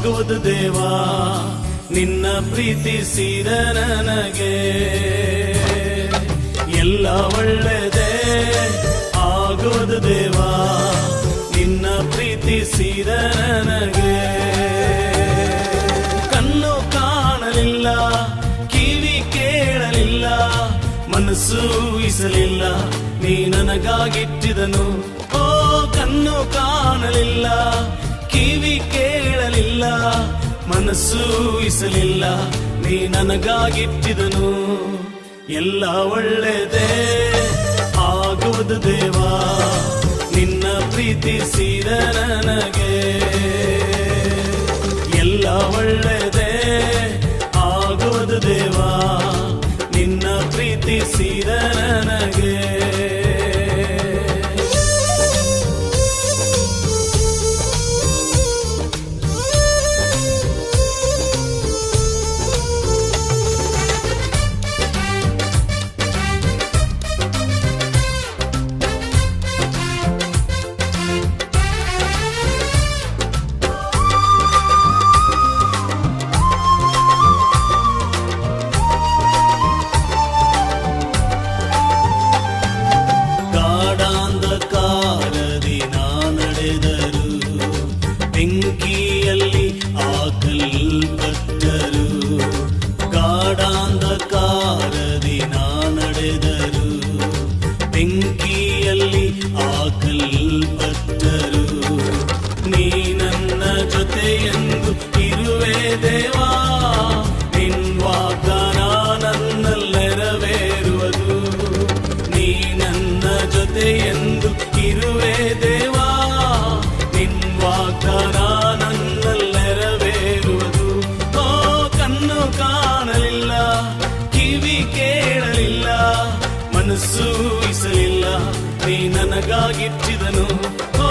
ಆಗುವುದು ದೇವಾ ನಿನ್ನ ಪ್ರೀತಿಸಿದ ನನಗೆ ಎಲ್ಲ ಒಳ್ಳೆದೇ ಆಗುವುದು ದೇವಾ ನಿನ್ನ ಪ್ರೀತಿಸಿದ ನನಗೆ ಕಣ್ಣು ಕಾಣಲಿಲ್ಲ ಕಿವಿ ಕೇಳಲಿಲ್ಲ ಮನಸ್ಸು ಊಹಿಸಲಿಲ್ಲ ನೀ ನನಗಾಗಿಟ್ಟಿದನು ಓ ಕಣ್ಣು ಕಾಣಲಿಲ್ಲ ಕಿವಿ ಕೇಳಲಿಲ್ಲ ಮನಸ್ಸು ಊಹಿಸಲಿಲ್ಲ ನೀ ನನಗಾಗಿಟ್ಟಿದನು ಎಲ್ಲ ಒಳ್ಳೆದೇ ಆಗುವುದು ದೇವಾ ನಿನ್ನ ಪ್ರೀತಿಸಿದ ನನಗೆ ಎಲ್ಲ ಒಳ್ಳೆದೇ ಆಗುವುದು ದೇವಾ ನಿನ್ನ ಪ್ರೀತಿಸಿದ ನನಗೆ ಬೆಂಕಿಯಲ್ಲಿ ಹಾಕಲ್ಪಟ್ಟರು ಗಾಢಾಂಧಕಾರದಿ ನಾ ನಡೆದರು ಬೆಂಕಿಯಲ್ಲಿ ಹಾಕಲ್ಪಟ್ಟರು ನೀ ನನ್ನ ಜೊತೆಯೆಂದು ಇರುವೆ ದೇವಾ ನಿನ್ ವಾಗ್ದಾನ ನನ್ನಲ್ಲಿ ನೆರವೇರುವುದು ನೀ ನನ್ನ ಜೊತೆಯೆಂದು ಇರುವೆ ದೇವಾ ನಿನ್ ವಾಗ್ದಾನ ನನ್ನಲ್ಲಿ ನೆರವೇರುವುದು ಓ ಕಣ್ಣು ಕಾಣಲಿಲ್ಲ ಕಿವಿ ಕೇಳಲಿಲ್ಲ ಮನಸ್ಸು ಊಹಿಸಲಿಲ್ಲ ನೀ ನನಗಾಗಿಟ್ಟಿದನು ಓ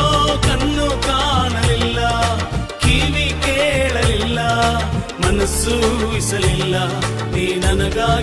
ಕಣ್ಣು ಕಾಣಲಿಲ್ಲ ಕಿವಿ ಕೇಳಲಿಲ್ಲ ಮನಸ್ಸು ಊಹಿಸಲಿಲ್ಲ ನೀ ನನಗಾಗಿ